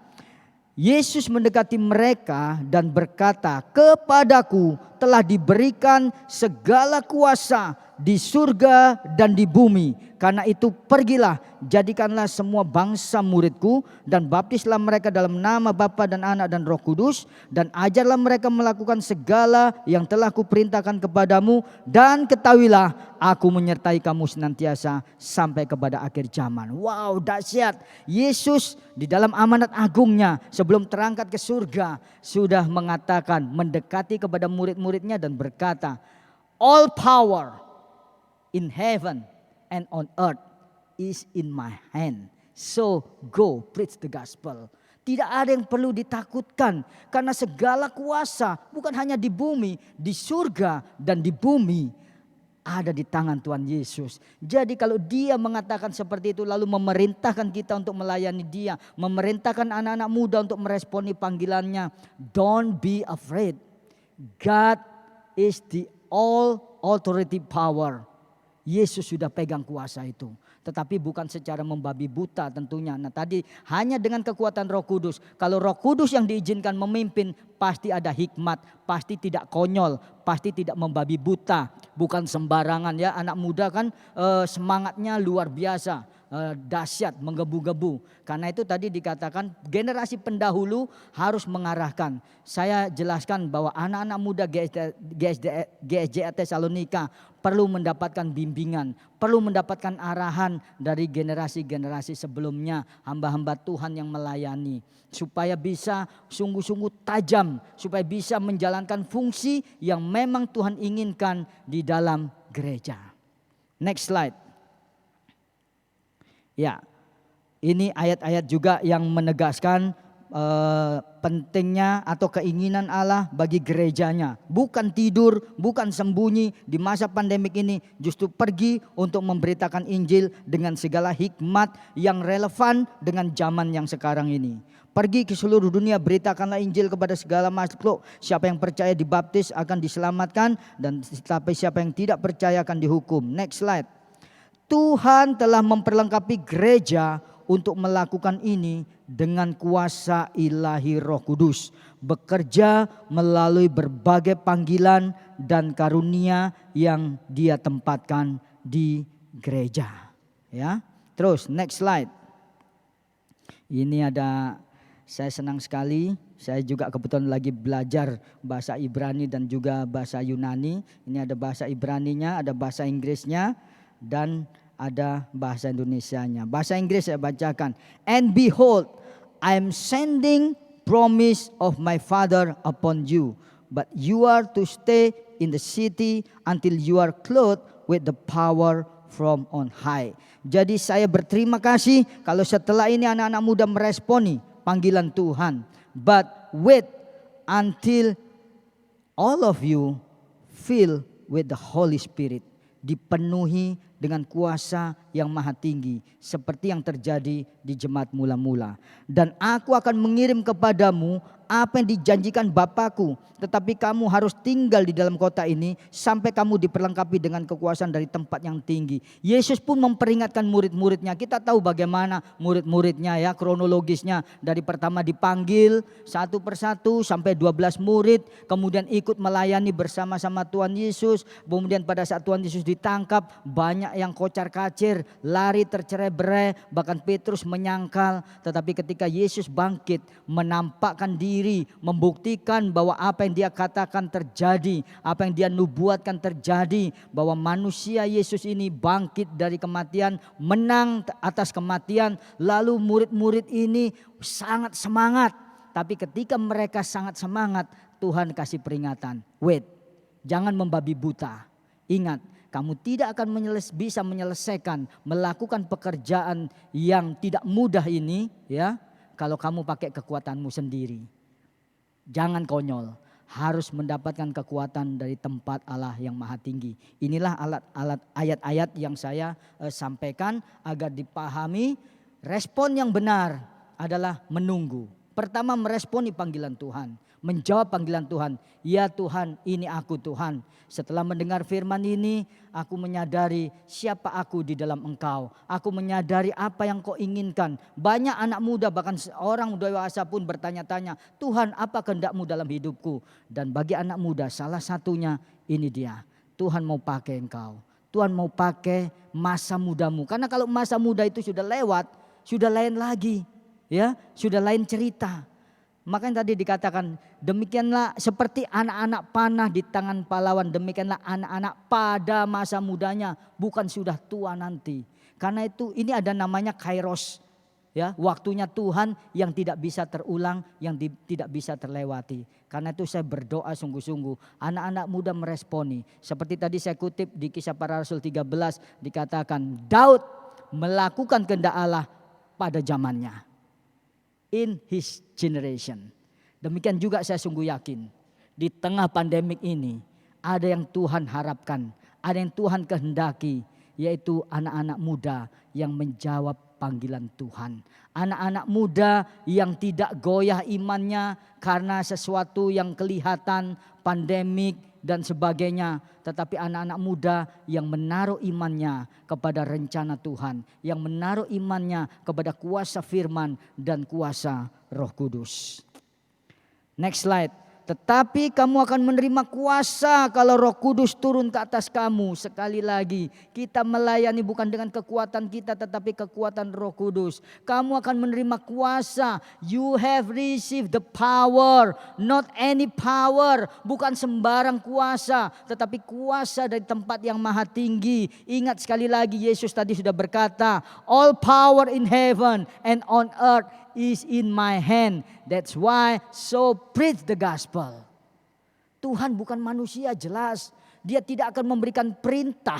Yesus mendekati mereka dan berkata, kepadaku telah diberikan segala kuasa di surga dan di bumi. Karena itu pergilah, jadikanlah semua bangsa muridku dan baptislah mereka dalam nama Bapa dan Anak dan Roh Kudus. Dan ajarlah mereka melakukan segala yang telah kuperintahkan kepadamu. Dan ketahuilah aku menyertai kamu senantiasa sampai kepada akhir zaman. Wow, dahsyat. Yesus di dalam amanat agungnya sebelum terangkat ke surga sudah mengatakan, mendekati kepada murid-muridnya dan berkata, all power in heaven and on earth is in my hand. So go preach the gospel. Tidak ada yang perlu ditakutkan karena segala kuasa bukan hanya di bumi, di surga dan di bumi ada di tangan Tuhan Yesus. Jadi kalau dia mengatakan seperti itu lalu memerintahkan kita untuk melayani dia, memerintahkan anak-anak muda untuk meresponi panggilannya, don't be afraid. God is the all authority power. Yesus sudah pegang kuasa itu. Tetapi bukan secara membabi buta tentunya. Nah tadi hanya dengan kekuatan Roh Kudus. Kalau Roh Kudus yang diizinkan memimpin pasti ada hikmat. Pasti tidak konyol. Pasti tidak membabi buta. Bukan sembarangan ya. Anak muda kan semangatnya luar biasa. Dahsyat, menggebu-gebu. Karena itu tadi dikatakan generasi pendahulu harus mengarahkan. Saya jelaskan bahwa anak-anak muda GSJA Tesalonika perlu mendapatkan bimbingan, perlu mendapatkan arahan dari generasi-generasi sebelumnya, hamba-hamba Tuhan yang melayani. Supaya bisa sungguh-sungguh tajam, supaya bisa menjalankan fungsi yang memang Tuhan inginkan di dalam gereja. Next slide. Ya, ini ayat-ayat juga yang menegaskan pentingnya atau keinginan Allah bagi gerejanya. Bukan tidur, bukan sembunyi di masa pandemik ini. Justru pergi untuk memberitakan Injil dengan segala hikmat yang relevan dengan zaman yang sekarang ini. Pergi ke seluruh dunia, beritakanlah Injil kepada segala makhluk. Siapa yang percaya dibaptis akan diselamatkan, dan tapi siapa yang tidak percaya akan dihukum. Next slide. Tuhan telah memperlengkapi gereja untuk melakukan ini dengan kuasa ilahi Roh Kudus. Bekerja melalui berbagai panggilan dan karunia yang Dia tempatkan di gereja. Ya, terus next slide. Ini ada, saya senang sekali. Saya juga kebetulan lagi belajar bahasa Ibrani dan juga bahasa Yunani. Ini ada bahasa Ibraninya, ada bahasa Inggrisnya, dan ada bahasa Indonesianya. Bahasa Inggris saya bacakan. And behold, I am sending promise of my Father upon you, but you are to stay in the city until you are clothed with the power from on high. Jadi saya berterima kasih kalau setelah ini anak-anak muda meresponi panggilan Tuhan. But wait until all of you fill with the Holy Spirit. Dipenuhi dengan kuasa yang maha tinggi, seperti yang terjadi di jemaat mula-mula. Dan aku akan mengirim kepadamu apa yang dijanjikan Bapakku. Tetapi kamu harus tinggal di dalam kota ini sampai kamu diperlengkapi dengan kekuasaan dari tempat yang tinggi. Yesus pun memperingatkan murid-muridnya. Kita tahu bagaimana murid-muridnya ya, kronologisnya. Dari pertama dipanggil satu persatu sampai 12 murid. Kemudian ikut melayani bersama-sama Tuhan Yesus. Kemudian pada saat Tuhan Yesus ditangkap, banyak yang kocar-kacir, lari tercerai-berai. Bahkan Petrus menyangkal. Tetapi ketika Yesus bangkit, menampakkan diri, membuktikan bahwa apa yang dia katakan terjadi, apa yang dia nubuatkan terjadi, bahwa manusia Yesus ini bangkit dari kematian, menang atas kematian. Lalu murid-murid ini sangat semangat. Tapi ketika mereka sangat semangat, Tuhan kasih peringatan, wait, jangan membabi buta. Ingat, kamu tidak akan bisa menyelesaikan, melakukan pekerjaan yang tidak mudah ini ya, kalau kamu pakai kekuatanmu sendiri. Jangan konyol, harus mendapatkan kekuatan dari tempat Allah yang maha tinggi. Inilah ayat-ayat yang saya sampaikan agar dipahami. Respon yang benar adalah menunggu. Pertama, meresponi panggilan Tuhan, menjawab panggilan Tuhan. Ya Tuhan, ini aku Tuhan. Setelah mendengar firman ini, aku menyadari siapa aku di dalam Engkau. Aku menyadari apa yang Kau inginkan. Banyak anak muda, bahkan orang dewasa pun bertanya-tanya, Tuhan, apa kehendak-Mu dalam hidupku? Dan bagi anak muda, salah satunya ini dia. Tuhan mau pakai engkau. Tuhan mau pakai masa mudamu. Karena kalau masa muda itu sudah lewat, sudah lain lagi. Ya, sudah lain cerita. Makanya tadi dikatakan, demikianlah seperti anak-anak panah di tangan pahlawan, demikianlah anak-anak pada masa mudanya, bukan sudah tua nanti. Karena itu ini ada namanya kairos, ya, waktunya Tuhan yang tidak bisa terulang, yang tidak bisa terlewati. Karena itu saya berdoa sungguh-sungguh anak-anak muda meresponi. Seperti tadi saya kutip di Kisah Para Rasul 13 dikatakan, Daud melakukan kehendak Allah pada zamannya. In his generation. Demikian juga saya sungguh yakin di tengah pandemik ini ada yang Tuhan harapkan, ada yang Tuhan kehendaki, yaitu anak-anak muda yang menjawab panggilan Tuhan. Anak-anak muda yang tidak goyah imannya karena sesuatu yang kelihatan, pandemik dan sebagainya. Tetapi anak-anak muda yang menaruh imannya kepada rencana Tuhan. Yang menaruh imannya kepada kuasa firman dan kuasa Roh Kudus. Next slide. Tetapi kamu akan menerima kuasa kalau Roh Kudus turun ke atas kamu. Sekali lagi, kita melayani bukan dengan kekuatan kita tetapi kekuatan Roh Kudus. Kamu akan menerima kuasa. You have received the power, not any power. Bukan sembarang kuasa, tetapi kuasa dari tempat yang maha tinggi. Ingat sekali lagi, Yesus tadi sudah berkata, all power in heaven and on earth is in my hand. That's why so preach the gospel. Tuhan bukan manusia, jelas. Dia tidak akan memberikan perintah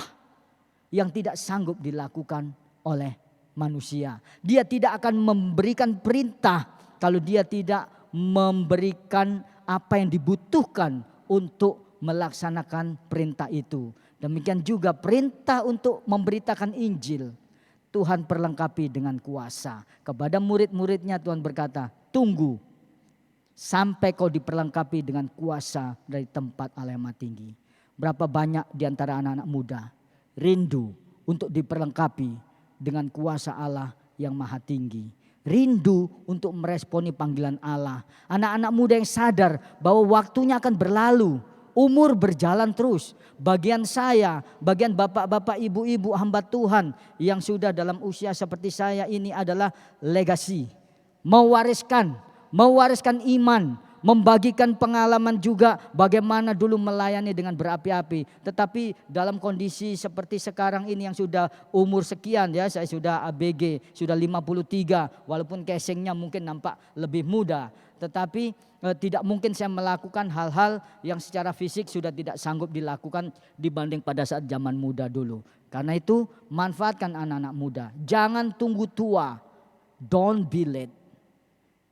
yang tidak sanggup dilakukan oleh manusia. Dia tidak akan memberikan perintah kalau dia tidak memberikan apa yang dibutuhkan untuk melaksanakan perintah itu. Demikian juga perintah untuk memberitakan Injil. Tuhan perlengkapi dengan kuasa. Kepada murid-muridnya Tuhan berkata, tunggu sampai kau diperlengkapi dengan kuasa dari tempat Allah yang maha tinggi. Berapa banyak di antara anak-anak muda rindu untuk diperlengkapi dengan kuasa Allah yang maha tinggi. Rindu untuk meresponi panggilan Allah. Anak-anak muda yang sadar bahwa waktunya akan berlalu. Umur berjalan terus. Bagian saya, bagian bapak-bapak, ibu-ibu hamba Tuhan yang sudah dalam usia seperti saya ini adalah legasi. Mewariskan iman, membagikan pengalaman juga bagaimana dulu melayani dengan berapi-api. Tetapi dalam kondisi seperti sekarang ini yang sudah umur sekian ya, saya sudah ABG, sudah 53, walaupun casingnya mungkin nampak lebih muda. Tetapi tidak mungkin saya melakukan hal-hal yang secara fisik sudah tidak sanggup dilakukan dibanding pada saat zaman muda dulu. Karena itu manfaatkan anak-anak muda. Jangan tunggu tua. Don't be late.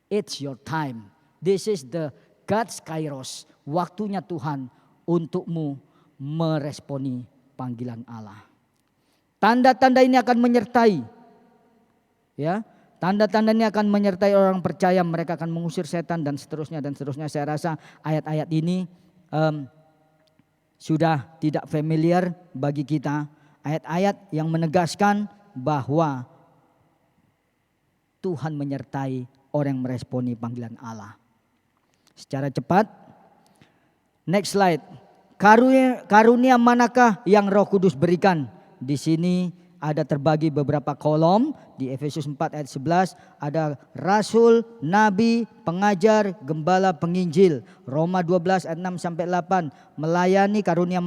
It's your time. This is the God's kairos. Waktunya Tuhan untukmu meresponi panggilan Allah. Tanda-tanda ini akan menyertai. Ya, Tanda-tandanya akan menyertai orang percaya, mereka akan mengusir setan dan seterusnya dan seterusnya. Saya rasa ayat-ayat ini sudah tidak familiar bagi kita. Ayat-ayat yang menegaskan bahwa Tuhan menyertai orang yang meresponi panggilan Allah. Secara cepat, next slide. Karunia manakah yang Roh Kudus berikan? Di sini ada terbagi beberapa kolom. Di Efesus 4 ayat 11 ada rasul, nabi, pengajar, gembala, penginjil. Roma 12 ayat 6 sampai 8 melayani, karunia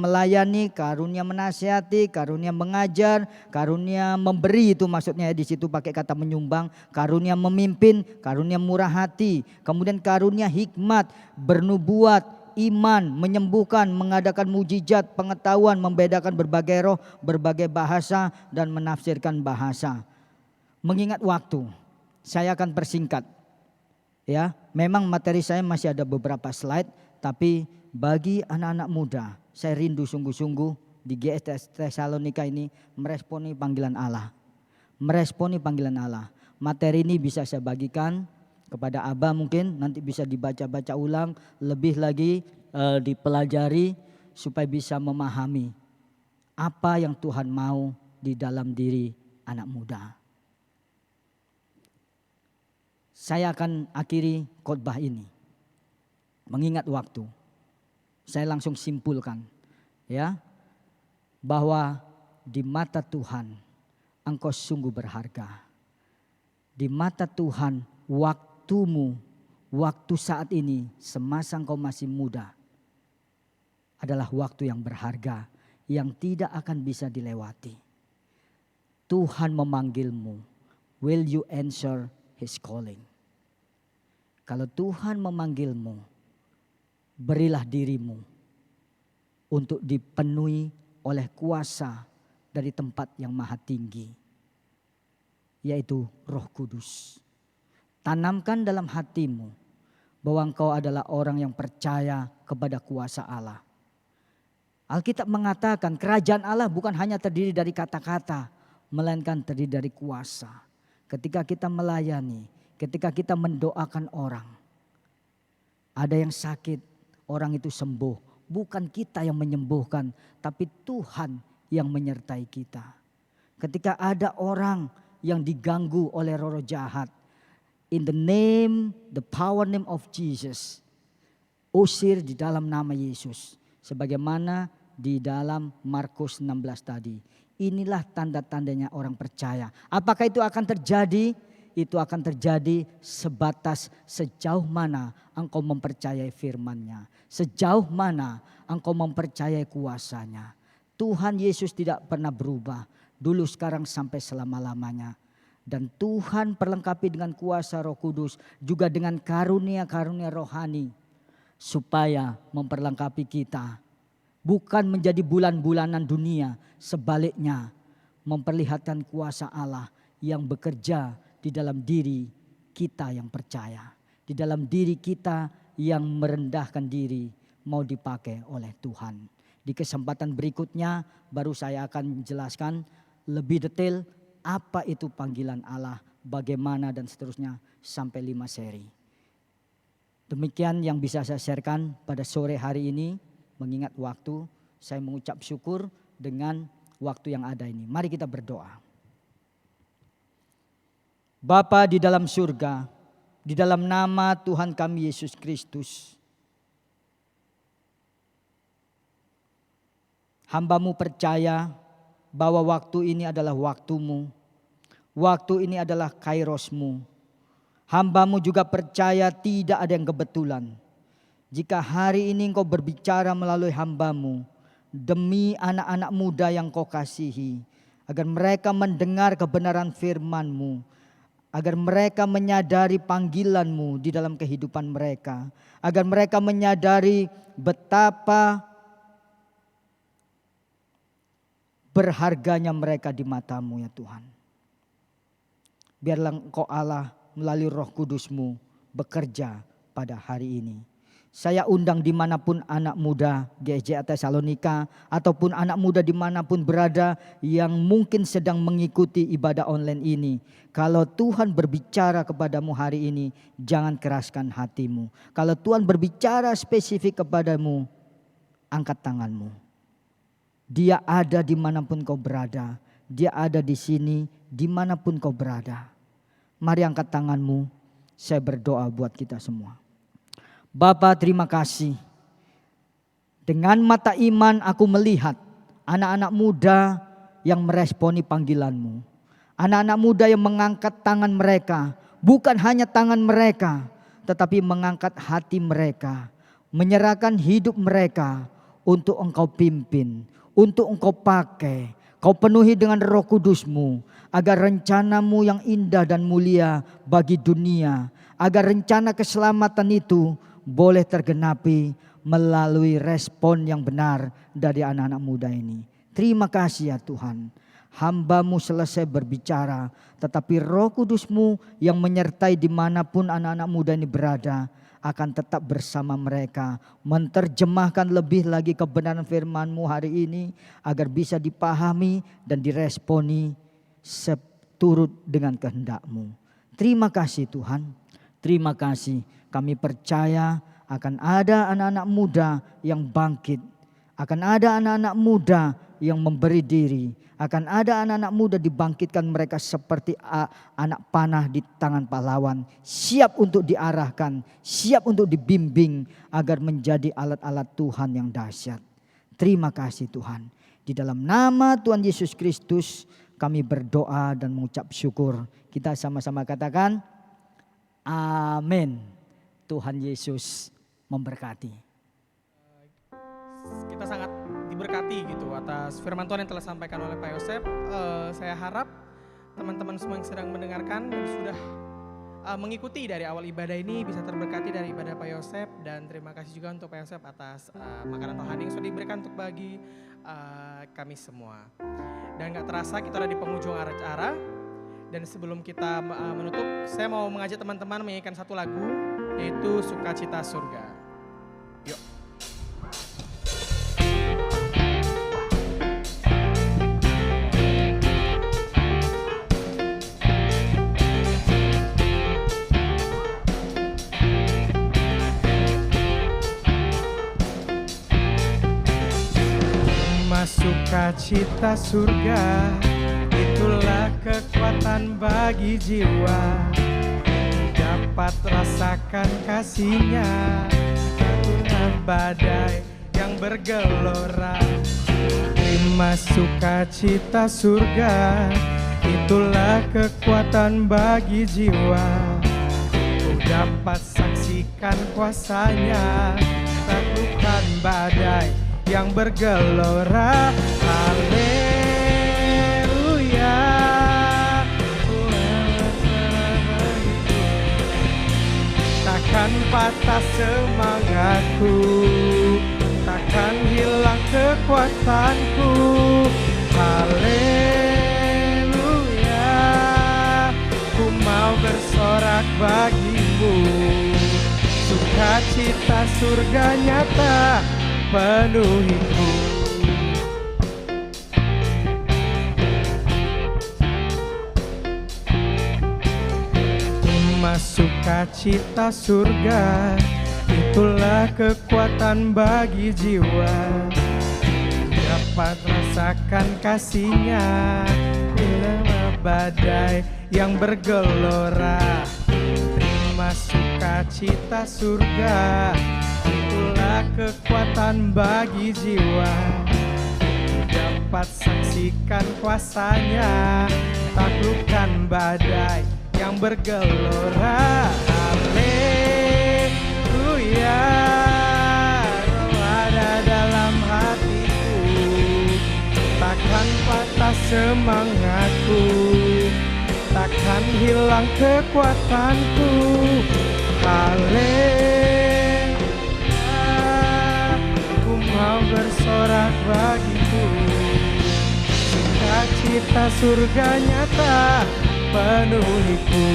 menasihati, karunia mengajar, karunia memberi, itu maksudnya di situ pakai kata menyumbang, karunia memimpin, karunia murah hati, kemudian karunia hikmat, bernubuat, iman, menyembuhkan, mengadakan mujizat, pengetahuan, membedakan berbagai roh, berbagai bahasa, dan menafsirkan bahasa. Mengingat waktu, saya akan persingkat. Ya, memang materi saya masih ada beberapa slide, tapi bagi anak-anak muda, saya rindu sungguh-sungguh di GS Tesalonika ini meresponi panggilan Allah. Meresponi panggilan Allah. Materi ini bisa saya bagikan kepada Abah, mungkin nanti bisa dibaca-baca ulang, lebih lagi dipelajari supaya bisa memahami apa yang Tuhan mau di dalam diri anak muda. Saya akan akhiri khotbah ini. Mengingat waktu, saya langsung simpulkan ya, bahwa di mata Tuhan engkau sungguh berharga. Di mata Tuhan waktumu, waktu saat ini semasa engkau masih muda adalah waktu yang berharga, yang tidak akan bisa dilewati. Tuhan memanggilmu. Will you answer His calling? Kalau Tuhan memanggilmu, berilah dirimu untuk dipenuhi oleh kuasa dari tempat yang maha tinggi, yaitu Roh Kudus. Tanamkan dalam hatimu bahwa engkau adalah orang yang percaya kepada kuasa Allah. Alkitab mengatakan kerajaan Allah bukan hanya terdiri dari kata-kata, melainkan terdiri dari kuasa. Ketika kita melayani, ketika kita mendoakan orang, ada yang sakit, orang itu sembuh. Bukan kita yang menyembuhkan, tapi Tuhan yang menyertai kita. Ketika ada orang yang diganggu oleh roh jahat, in the name, the power name of Jesus, usir di dalam nama Yesus. Sebagaimana di dalam Markus 16 tadi. Inilah tanda-tandanya orang percaya. Apakah itu akan terjadi? Itu akan terjadi sebatas sejauh mana engkau mempercayai firman-Nya. Sejauh mana engkau mempercayai kuasa-Nya. Tuhan Yesus tidak pernah berubah. Dulu, sekarang, sampai selama-lamanya. Dan Tuhan perlengkapi dengan kuasa Roh Kudus. Juga dengan karunia-karunia rohani. Supaya memperlengkapi kita. Bukan menjadi bulan-bulanan dunia. Sebaliknya memperlihatkan kuasa Allah yang bekerja di dalam diri kita yang percaya. Di dalam diri kita yang merendahkan diri mau dipakai oleh Tuhan. Di kesempatan berikutnya baru saya akan menjelaskan lebih detail apa itu panggilan Allah, bagaimana dan seterusnya sampai 5 seri. Demikian yang bisa saya sharekan pada sore hari ini. Mengingat waktu, saya mengucap syukur dengan waktu yang ada ini. Mari kita berdoa. Bapa di dalam surga, di dalam nama Tuhan kami Yesus Kristus, hamba-Mu percaya bahwa waktu ini adalah waktu-Mu, waktu ini adalah kairos-Mu. Hamba-Mu juga percaya tidak ada yang kebetulan. Jika hari ini Engkau berbicara melalui hamba-Mu, demi anak-anak muda yang Kau kasihi, agar mereka mendengar kebenaran firman-Mu, agar mereka menyadari panggilan-Mu di dalam kehidupan mereka. Agar mereka menyadari betapa berharganya mereka di mata-Mu ya Tuhan. Biarlah Engkau Allah melalui Roh Kudus-Mu bekerja pada hari ini. Saya undang dimanapun anak muda GSJA Tesalonika ataupun anak muda dimanapun berada yang mungkin sedang mengikuti ibadah online ini. Kalau Tuhan berbicara kepadamu hari ini, jangan keraskan hatimu. Kalau Tuhan berbicara spesifik kepadamu, angkat tanganmu. Dia ada dimanapun kau berada. Dia ada di sini dimanapun kau berada. Mari angkat tanganmu, saya berdoa buat kita semua. Bapa, terima kasih. Dengan mata iman aku melihat anak-anak muda yang meresponi panggilan-Mu. Anak-anak muda yang mengangkat tangan mereka. Bukan hanya tangan mereka, tetapi mengangkat hati mereka. Menyerahkan hidup mereka untuk Engkau pimpin, untuk Engkau pakai. Kau penuhi dengan Roh Kudus-Mu, agar rencana-Mu yang indah dan mulia bagi dunia, agar rencana keselamatan itu boleh tergenapi melalui respon yang benar dari anak-anak muda ini. Terima kasih ya Tuhan. Hamba-Mu selesai berbicara, tetapi Roh Kudus-Mu yang menyertai dimanapun anak-anak muda ini berada akan tetap bersama mereka, menerjemahkan lebih lagi kebenaran firman-Mu hari ini agar bisa dipahami dan diresponi seturut dengan kehendak-Mu. Terima kasih Tuhan. Terima kasih. Kami percaya akan ada anak-anak muda yang bangkit. Akan ada anak-anak muda yang memberi diri. Akan ada anak-anak muda dibangkitkan mereka seperti anak panah di tangan pahlawan. Siap untuk diarahkan, siap untuk dibimbing agar menjadi alat-alat Tuhan yang dahsyat. Terima kasih Tuhan. Di dalam nama Tuhan Yesus Kristus kami berdoa dan mengucap syukur. Kita sama-sama katakan amin. Tuhan Yesus memberkati. Kita sangat diberkati gitu atas firman Tuhan yang telah disampaikan oleh Pak Yosef. Saya harap teman-teman semua yang sedang mendengarkan dan sudah mengikuti dari awal ibadah ini bisa terberkati dari ibadah Pak Yosef. Dan terima kasih juga untuk Pak Yosef atas makanan rohani yang sudah diberikan untuk bagi kami semua. Dan gak terasa kita ada di penghujung acara. Dan sebelum kita menutup, saya mau mengajak teman-teman menyanyikan satu lagu, yaitu Sukacita Surga. Yuk. Sukacita surga, itulah kekuatan bagi jiwa. Dapat rasakan kasihnya, tengah badai yang bergelora. Terima sukacita surga, itulah kekuatan bagi jiwa. Dapat saksikan kuasanya, taklukkan badai yang bergelora. Haleluya. Takkan patah semangatku, takkan hilang kekuatanku. Haleluya. Ku mau bersorak bagimu, sukacita surga nyata penuhiku. Sukacita surga, itulah kekuatan bagi jiwa. Dapat rasakan kasihnya, bila badai yang bergelora. Terima sukacita surga, itulah kekuatan bagi jiwa. Dapat saksikan kuasanya, taklukkan badai yang bergelora. Haleluya. Roh ada dalam hatiku, takkan patah semangatku, takkan hilang kekuatanku. Haleluya. Ku mau bersorak bagimu, sukacita surga nyata penuhiku.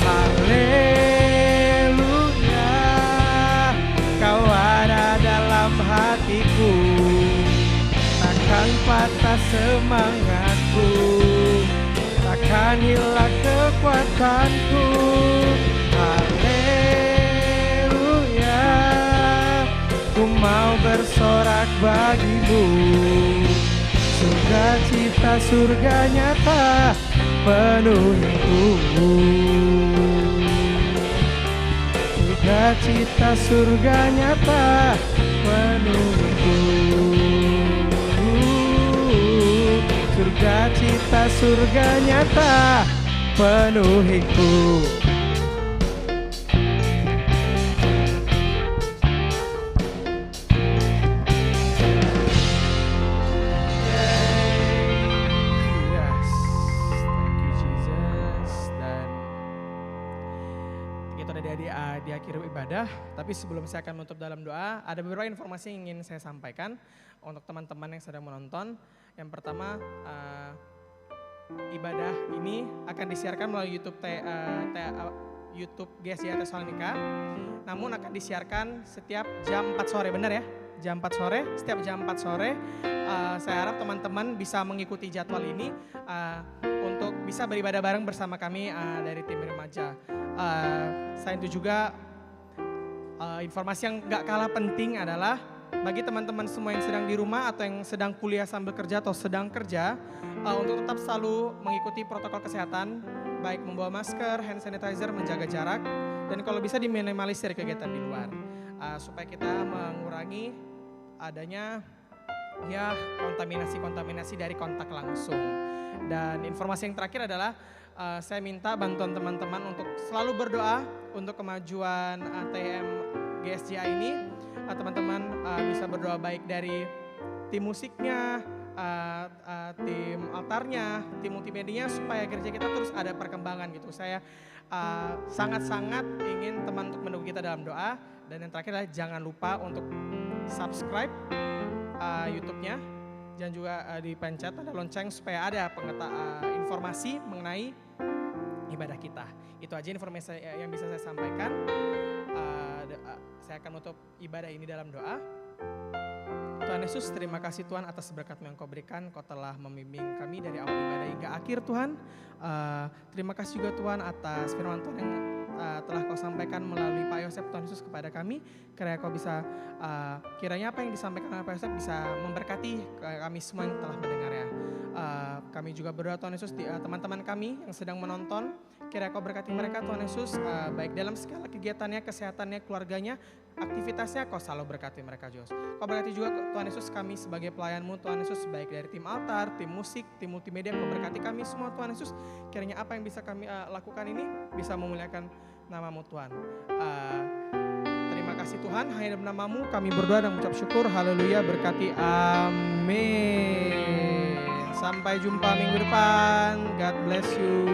Haleluya. patah semangatku, takkan hilang kekuatanku. Haleluya, ku mau bersorak bagimu. Surga cita, surga nyata penuhiku. Surga cita, surga nyata penuhiku. Surga cita, surga nyata penuhiku. Yes, thank you Jesus. Dan kita udah di akhir ibadah, tapi sebelum saya akan menutup dalam doa, ada beberapa informasi yang ingin saya sampaikan untuk teman-teman yang sedang menonton. Yang pertama, ibadah ini akan disiarkan melalui YouTube GSJA Tesalonika. Namun akan disiarkan setiap jam 4 sore, benar ya? Jam 4 sore, setiap jam 4 sore. Saya harap teman-teman bisa mengikuti jadwal ini untuk bisa beribadah bareng bersama kami dari tim remaja. Selain itu juga informasi yang gak kalah penting adalah bagi teman-teman semua yang sedang di rumah atau yang sedang kuliah sambil kerja atau sedang kerja, untuk tetap selalu mengikuti protokol kesehatan, baik membawa masker, hand sanitizer, menjaga jarak, dan kalau bisa diminimalisir kegiatan di luar, supaya kita mengurangi adanya ya kontaminasi dari kontak langsung. Dan informasi yang terakhir adalah saya minta bantuan teman-teman untuk selalu berdoa untuk kemajuan TM GSJA ini. Teman-teman bisa berdoa baik dari tim musiknya, tim altarnya, tim multimedianya, supaya gereja kita terus ada perkembangan gitu. Saya sangat-sangat ingin teman untuk mendukung kita dalam doa. Dan yang terakhir adalah jangan lupa untuk subscribe YouTube-nya, dan juga dipencet ada lonceng supaya ada informasi mengenai ibadah kita. Itu aja informasi yang bisa saya sampaikan. Saya akan menutup ibadah ini dalam doa. Tuhan Yesus, terima kasih Tuhan atas berkat yang Kau berikan. Kau telah membimbing kami dari awal ibadah hingga akhir Tuhan. Terima kasih juga Tuhan atas firman Tuhan yang telah Kau sampaikan melalui Pak Yosef Tuhan Yesus kepada kami. Kiranya apa yang disampaikan oleh Pak Yosef bisa memberkati kami semua yang telah mendengarnya. Kami juga berdoa Tuhan Yesus, teman-teman kami yang sedang menonton, kiranya Kau berkati mereka Tuhan Yesus, baik dalam segala kegiatannya, kesehatannya, keluarganya, aktivitasnya. Kau selalu berkati mereka Yesus. Kau berkati juga Tuhan Yesus kami sebagai pelayan-Mu Tuhan Yesus, baik dari tim altar, tim musik, tim multimedia. Kau berkati kami semua Tuhan Yesus. Kiranya apa yang bisa kami lakukan ini bisa memuliakan nama-Mu Tuhan. Terima kasih Tuhan, hanya dalam nama-Mu kami berdoa dan mengucap syukur. Haleluya, berkati, amin. Sampai jumpa minggu depan. God bless you.